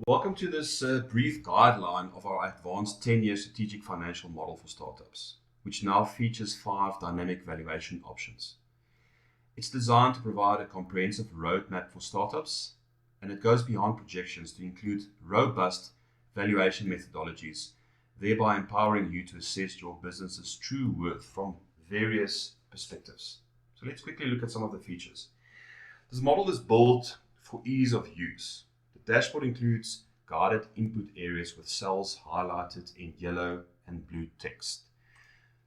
Welcome to this brief guideline of our advanced 10-year strategic financial model for startups, which now features 5 dynamic valuation options. It's designed to provide a comprehensive roadmap for startups, and it goes beyond projections to include robust valuation methodologies, thereby empowering you to assess your business's true worth from various perspectives. So let's quickly look at some of the features. This model is built for ease of use. The dashboard includes guided input areas with cells highlighted in yellow and blue text.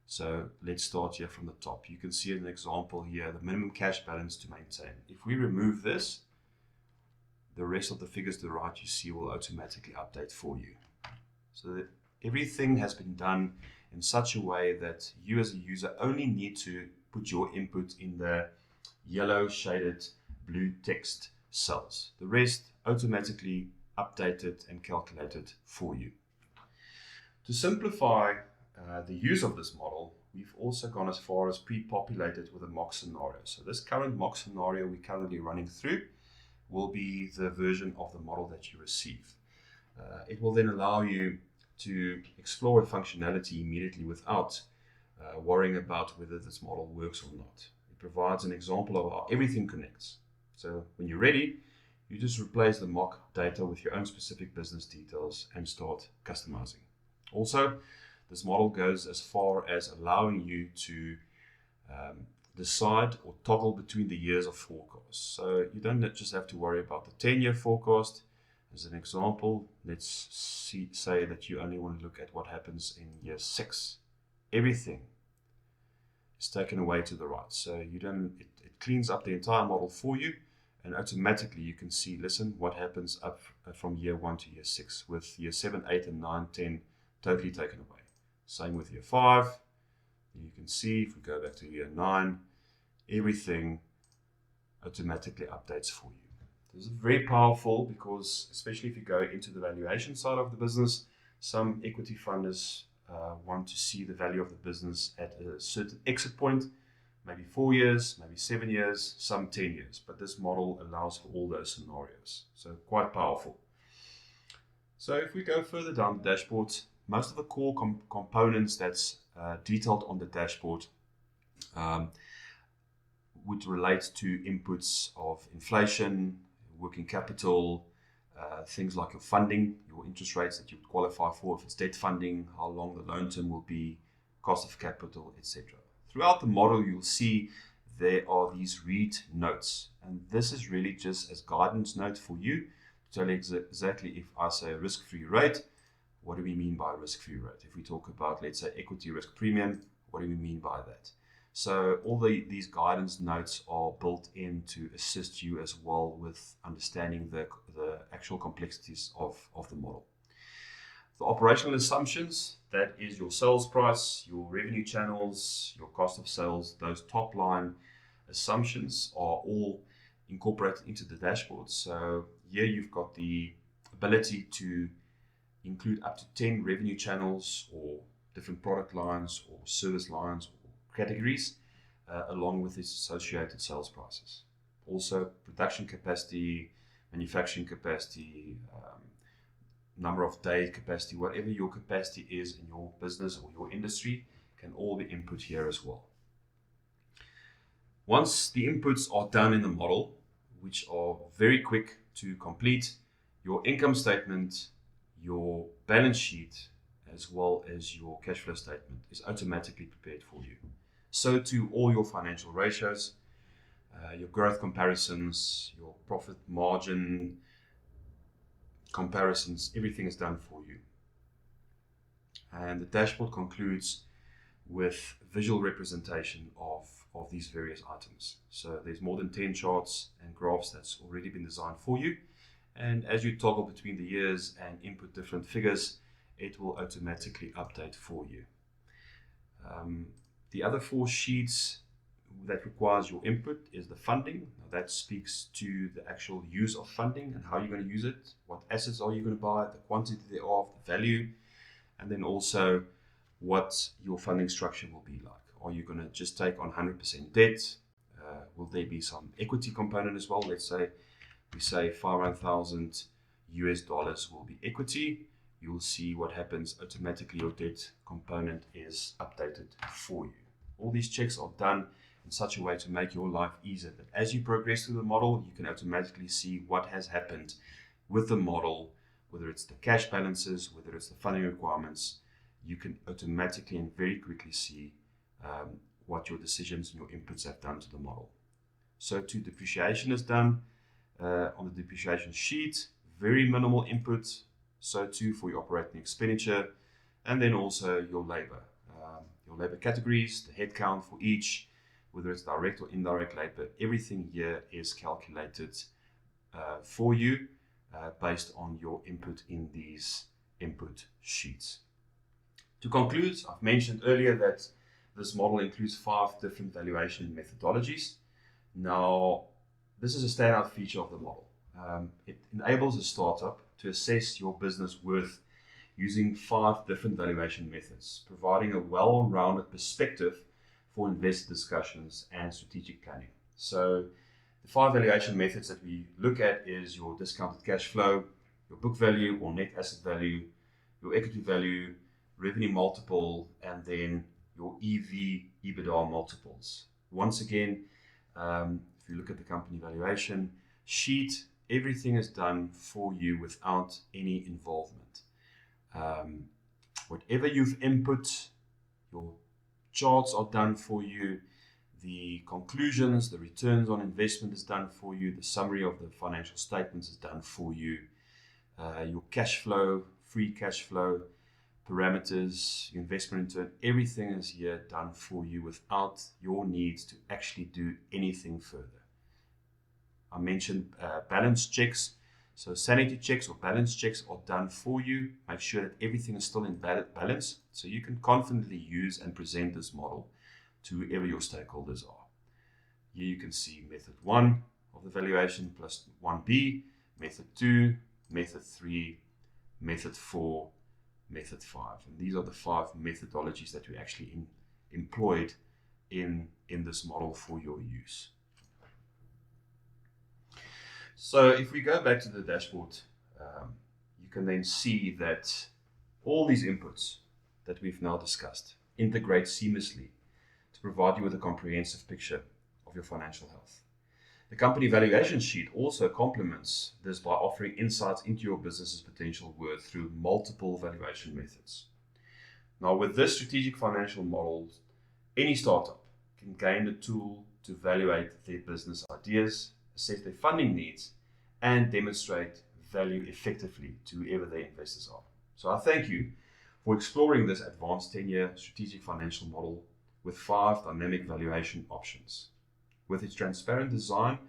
So let's start here from the top. You can see an example here, the minimum cash balance to maintain. If we remove this, the rest of the figures to the right you see will automatically update for you. So that everything has been done in such a way that you as a user only need to put your input in the yellow shaded blue text cells. The rest automatically updated and calculated for you. To simplify the use of this model, we've also gone as far as pre-populated with a mock scenario. So this current mock scenario we're currently running through will be the version of the model that you receive. It will then allow you to explore a functionality immediately without worrying about whether this model works or not. It provides an example of how everything connects. So when you're ready, you just replace the mock data with your own specific business details and start customizing. Also, this model goes as far as allowing you to decide or toggle between the years of forecast. So you don't just have to worry about the 10-year forecast. As an example, let's say that you only want to look at what happens in year 6. Everything is taken away to the right. So it cleans up the entire model for you, and automatically you can see, listen, what happens up from year 1 to year 6, with year 7, 8, and 9, 10 totally taken away. Same with year 5. You can see if we go back to year 9, everything automatically updates for you. This is very powerful because, especially if you go into the valuation side of the business, some equity funders want to see the value of the business at a certain exit point, maybe 4 years, maybe 7 years, some 10 years. But this model allows for all those scenarios. So quite powerful. So if we go further down the dashboard, most of the core components that's detailed on the dashboard would relate to inputs of inflation, working capital, things like your funding, your interest rates that you would qualify for, if it's debt funding, how long the loan term will be, cost of capital, etc. Throughout the model, you'll see there are these read notes, and this is really just as guidance note for you to tell you exactly, if I say risk-free rate, what do we mean by risk-free rate? If we talk about, let's say, equity risk premium, what do we mean by that? So all these guidance notes are built in to assist you as well with understanding the actual complexities of the model. The operational assumptions, that is your sales price, your revenue channels, your cost of sales, those top line assumptions are all incorporated into the dashboard. So here you've got the ability to include up to 10 revenue channels or different product lines or service lines or categories, along with its associated sales prices. Also, production capacity, manufacturing capacity, number of day capacity, whatever your capacity is in your business or your industry, can all be input here as well. Once the inputs are done in the model, which are very quick to complete, your income statement, your balance sheet, as well as your cash flow statement is automatically prepared for you. So too all your financial ratios, your growth comparisons, your profit margin comparisons, everything is done for you. And the dashboard concludes with visual representation of these various items. So there's more than 10 charts and graphs that's already been designed for you. And as you toggle between the years and input different figures, it will automatically update for you. The other 4 sheets that requires your input is the funding. Now that speaks to the actual use of funding and how you're going to use it. What assets are you going to buy, the quantity thereof, the value, and then also what your funding structure will be like. Are you going to just take on 100% debt? Will there be some equity component as well? Let's say we say 500,000 US dollars will be equity, you'll see what happens automatically. Your debt component is updated for you. All these checks are done in such a way to make your life easier that as you progress through the model, you can automatically see what has happened with the model, whether it's the cash balances, whether it's the funding requirements. You can automatically and very quickly see what your decisions and your inputs have done to the model. So too, depreciation is done on the depreciation sheet, very minimal input. So too for your operating expenditure, and then also your labor categories, the headcount for each, whether it's direct or indirect labor. Everything here is calculated for you based on your input in these input sheets. To conclude, I've mentioned earlier that this model includes 5 different valuation methodologies. Now, this is a standout feature of the model. It enables a startup to assess your business worth using 5 different valuation methods, providing a well-rounded perspective for investor discussions and strategic planning. So the 5 valuation methods that we look at is your discounted cash flow, your book value or net asset value, your equity value, revenue multiple, and then your EV/EBITDA multiples. Once again, if you look at the company valuation sheet, everything is done for you without any involvement. Whatever you've input, your charts are done for you. The conclusions, the returns on investment is done for you. The summary of the financial statements is done for you. Your cash flow, free cash flow, parameters, your investment return, everything is here done for you without your need to actually do anything further. I mentioned balance checks. So sanity checks or balance checks are done for you. Make sure that everything is still in balance so you can confidently use and present this model to whoever your stakeholders are. Here you can see method 1 of the valuation plus 1B, method 2, method 3, method 4, method 5. And these are the 5 methodologies that we actually employed in this model for your use. So if we go back to the dashboard, you can then see that all these inputs that we've now discussed integrate seamlessly to provide you with a comprehensive picture of your financial health. The company valuation sheet also complements this by offering insights into your business's potential worth through multiple valuation methods. Now, with this strategic financial model, any startup can gain the tool to evaluate their business ideas, assess their funding needs, and demonstrate value effectively to whoever their investors are. So I thank you for exploring this advanced 10-year strategic financial model with 5 dynamic valuation options. With its transparent design,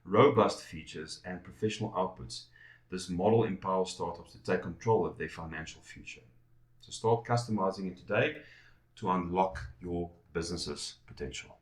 robust features, and professional outputs, this model empowers startups to take control of their financial future. So start customizing it today to unlock your business's potential.